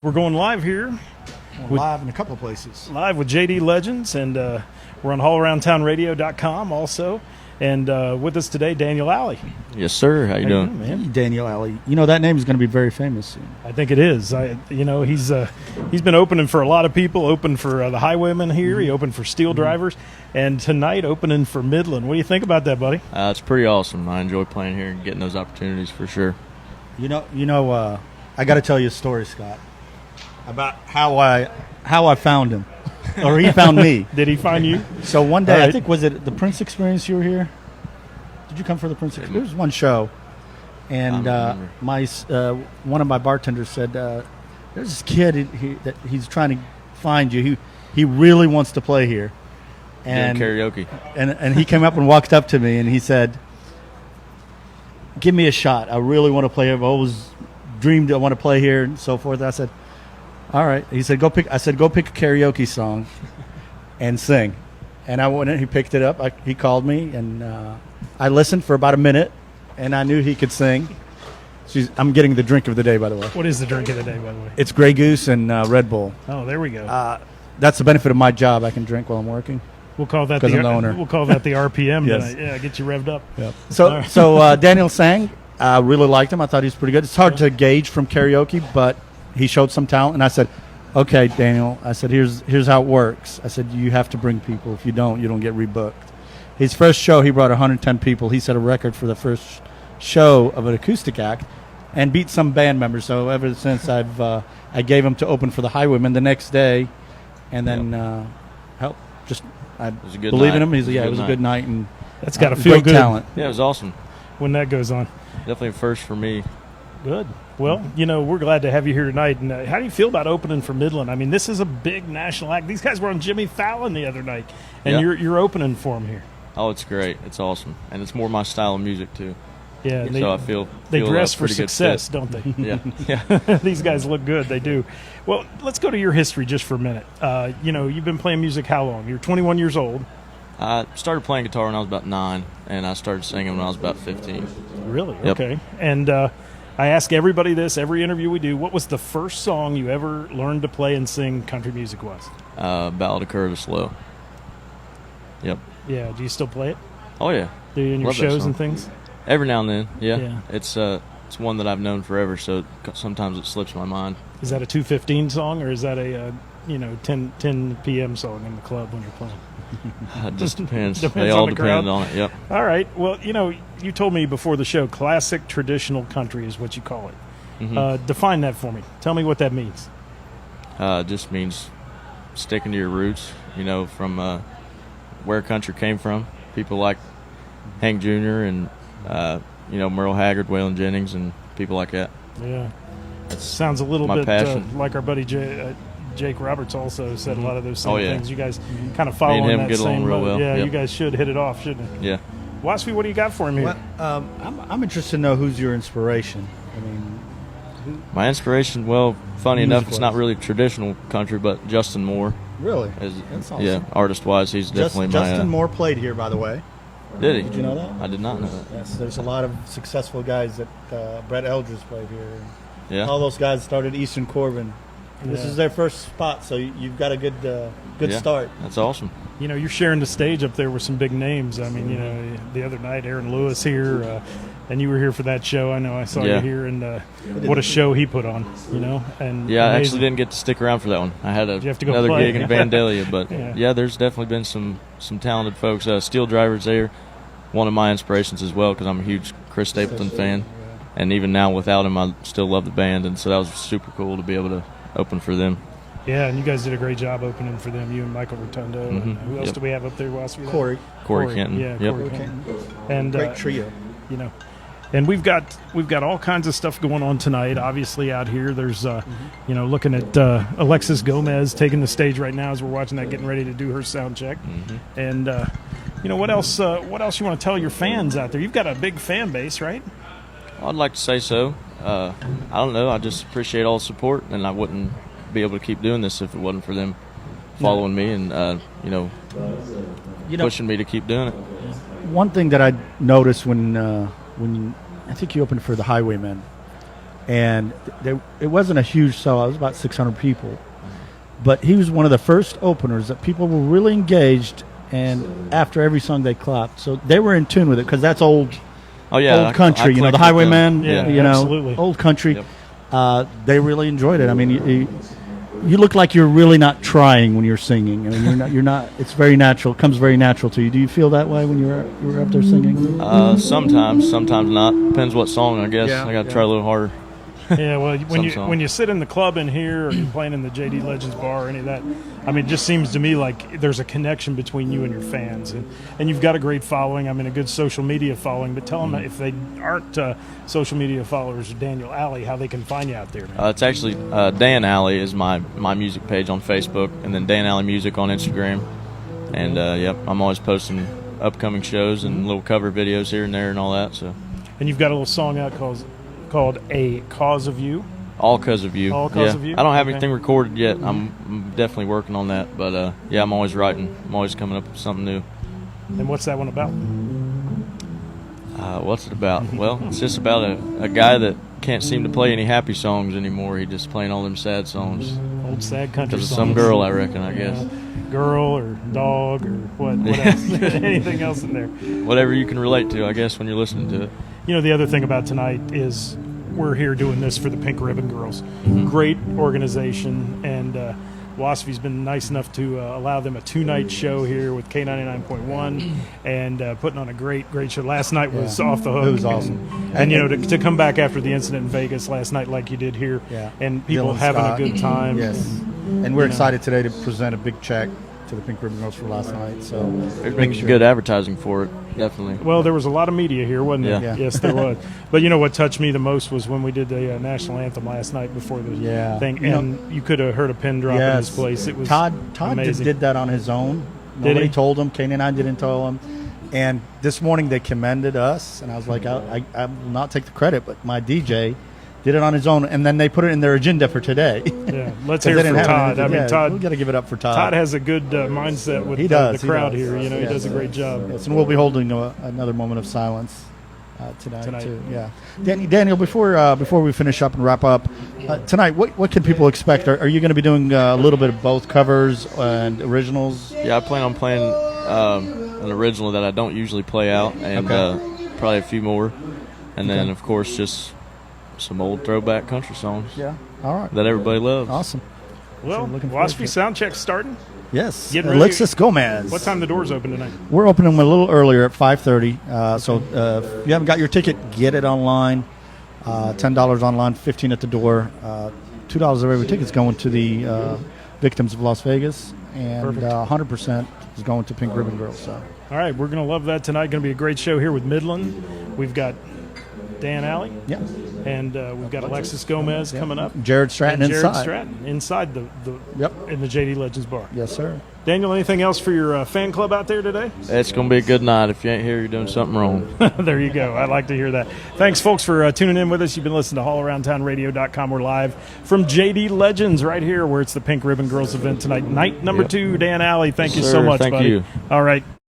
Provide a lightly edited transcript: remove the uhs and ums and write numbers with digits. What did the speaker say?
We're going live here. Live in a couple of places. Live with JD Legends, and we're on allaroundtownradio.com also. And with us today, Daniel Alley. Yes, sir. How you doing? Man? Daniel Alley. You know, that name is going to be very famous soon. I think it is. He's been opening for a lot of people, opened for the Highwaymen here. Mm-hmm. He opened for Steel Drivers. And tonight, opening for Midland. What do you think about that, buddy? It's pretty awesome. I enjoy playing here and getting those opportunities for sure. I got to tell you a story, Scott, about how I found him, or he found me. Did he find you? So one day, right. I think, was it the Prince Experience you were here? Did you come for the Prince Experience? There was one show, and one of my bartenders said, "There's this kid that he's trying to find you. He really wants to play here." And karaoke. And he came up and walked up to me and he said, "Give me a shot. I really want to play here. I've always dreamed I want to play here," and so forth. I said, "All right." He said, "Go pick." I said, "Go pick a karaoke song and sing." And I went in. He picked it up. He called me, and I listened for about a minute, and I knew he could sing. I'm getting the drink of the day, by the way. What is the drink of the day, by the way? It's Grey Goose and Red Bull. Oh, there we go. That's the benefit of my job. I can drink while I'm working. We'll call that the owner. We'll call that the RPM. Yes. Tonight. Yeah, get you revved up. Yep. So Daniel sang. I really liked him. I thought he was pretty good. It's hard to gauge from karaoke, but he showed some talent. And I said, "Okay, Daniel." I said, "Here's how it works." I said, "You have to bring people. If you don't get rebooked." His first show, he brought 110 people. He set a record for the first show of an acoustic act, and beat some band members. So ever since I gave him to open for the Highwaymen the next day, and then I believe in him. It was a good night, and that's got to feel great good. Talent. Yeah, it was awesome. When that goes on. Definitely a first for me. Good. Well, we're glad to have you here tonight. And how do you feel about opening for Midland? I mean, this is a big national act. These guys were on Jimmy Fallon the other night, and you're opening for them here. Oh, it's great. It's awesome, and it's more my style of music too. Yeah. So I feel they dress for pretty success, good don't they? Yeah. These guys look good. They do. Well, let's go to your history just for a minute. You've been playing music how long? You're 21 years old. I started playing guitar when I was about 9, and I started singing when I was about 15. Really? Yep. Okay. And I ask everybody this, every interview we do, what was the first song you ever learned to play and sing country music was? Ballad of Curtis Lowe. Yep. Yeah. Do you still play it? Oh, yeah. Do you in your Love that shows song. and things? Every now and then, yeah. It's one that I've known forever, so sometimes it slips my mind. Is that a 2:15 song, or is that a 10 p.m. song in the club when you're playing? It just depends. Depends They all on the crowd. depend on it, yep. All right. Well, you told me before the show, classic traditional country is what you call it. Mm-hmm. Define that for me. Tell me what that means. It just means sticking to your roots, from where country came from. People like Hank Jr. and, Merle Haggard, Waylon Jennings, and people like that. Yeah. That sounds a little my bit passion. Like our buddy Jake Roberts also said a lot of those same yeah. things. You guys kind of follow Me and him that get same along real well. Yeah, Yep. You guys should hit it off, shouldn't you? Yeah. Waspy, what do you got for him here? Well, I'm interested to know who's your inspiration. I mean, My inspiration, well, funny enough, it's not Music-wise. really traditional country, but Justin Moore. really? Is, That's awesome. Yeah, artist-wise, he's definitely Justin my... Moore played here, by the way. Did he? Did you know that? I did not know that. Yes, there's a lot of successful guys that Brett Eldridge played here. Yeah. All those guys started Eastern Corbin. This Yeah. is their first spot, so you've got a good Yeah. start. That's awesome. You're sharing the stage up there with some big names. I mean, the other night, Aaron Lewis here, and you were here for that show. I know I saw you Yeah. here, and what a show he put on, And Yeah, I amazing. actually didn't get to stick around for that one. I had you have to go another play? gig in Vandalia, but Yeah. there's definitely been some talented folks. Steel Drivers there, one of my inspirations as well, because I'm a huge Chris Stapleton fan. And even now, without him, I still love the band, and so that was super cool to be able to open for them. Yeah, and you guys did a great job opening for them, you and Michael Rotundo. And Mhm. who else Yep. do we have up there? Who else we have? Corey. Kenton. Yeah, Yep. Corey Kenton. And Great trio. And we've got all kinds of stuff going on tonight. Obviously, out here, there's looking at Alexis Gomez taking the stage right now as we're watching that, getting ready to do her sound check. Mm-hmm. And what else? What else you want to tell your fans out there? You've got a big fan base, right? I'd like to say so. I don't know. I just appreciate all the support, and I wouldn't be able to keep doing this if it wasn't for them following me and pushing me to keep doing it. One thing that I noticed when I think you opened for the Highwaymen, and it wasn't a huge sell. It was about 600 people, but he was one of the first openers that people were really engaged, and after every song they clapped. So they were in tune with it because that's old country. You know, the Highwayman. You know, absolutely. Old country. Yep. They really enjoyed it. I mean, you look like you're really not trying when you're singing. I mean, you're not. It's very natural. It comes very natural to you. Do you feel that way when you're up there singing? Sometimes not. Depends what song, I guess. I got to try a little harder. Yeah, well, when you sit in the club in here, or you're playing in the JD Legends bar, or any of that, I mean, it just seems to me like there's a connection between you and your fans, and you've got a great following. I mean, a good social media following. But tell them if they aren't social media followers of Daniel Alley, how they can find you out there, man. It's actually Dan Alley is my music page on Facebook, and then Dan Alley Music on Instagram. And I'm always posting upcoming shows and little cover videos here and there and all that. So. And you've got a little song out called A Cause of You. All Cause of You. All Cause of You. I don't have anything recorded yet. I'm definitely working on that. But I'm always writing. I'm always coming up with something new. And what's that one about? What's it about? Well, it's just about a guy that can't seem to play any happy songs anymore. He just playing all them sad songs. Old sad country songs. Some girl, I reckon, I guess. Girl or dog or what else? Anything else in there? Whatever you can relate to, I guess, when you're listening to it. You know, the other thing about tonight is we're here doing this for the Pink Ribbon Girls. Mm-hmm. Great organization, and Waspy's been nice enough to allow them a 2-night show here with K99.1 and putting on a great show. Last night was off the hook. It was awesome. And you know, to come back after the incident in Vegas last night like you did here, and people having a good time. Yes. And we're excited today to present a big check to the Pink Ribbon Girls for last night. So there's been good advertising for it, definitely. Well, there was a lot of media here, wasn't there? Yeah. Yes, there was. But you know what touched me the most was when we did the national anthem last night before the thing, and you could have heard a pin drop in this place. It was Todd amazing. did that on his own. Did Nobody he? told him. Kane and I didn't tell him. And this morning they commended us, and I was like, I will not take the credit, but my DJ did it on his own, and then they put it in their agenda for today. Yeah, let's hear it from Todd. I mean, Todd, we got to give it up for Todd. Todd has a good mindset with the crowd here. You know, he does a great job. Yes, and we'll be holding another moment of silence tonight too. Yeah, Daniel. Before we finish up and wrap up tonight, what can people expect? Are you going to be doing a little bit of both covers and originals? Yeah, I plan on playing an original that I don't usually play out, and probably a few more, and then of course just some old throwback country songs. Yeah. All right. That everybody loves. Awesome. Well, Waspy sound check's starting. Yes. Getting ready. Alexis Gomez. What time the doors open tonight? We're opening them a little earlier at 5:30. So if you haven't got your ticket, get it online. $10 online, $15 at the door. $2 of every ticket's going to the victims of Las Vegas, and 100% is going to Pink Ribbon Girls. So. All right, we're going to love that tonight. Going to be a great show here with Midland. We've got Dan Alley. Yeah. And we've got Alexis Gomez coming up. Jared Stratton inside the in the JD Legends bar. Yes, sir. Daniel, anything else for your fan club out there today? It's going to be a good night. If you ain't here, you're doing something wrong. There you go. I'd like to hear that. Thanks, folks, for tuning in with us. You've been listening to allaroundtownradio.com. We're live from JD Legends right here where it's the Pink Ribbon Girls event tonight. Night number 2, Dan Alley. Thank you so much, buddy. Thank you. All right.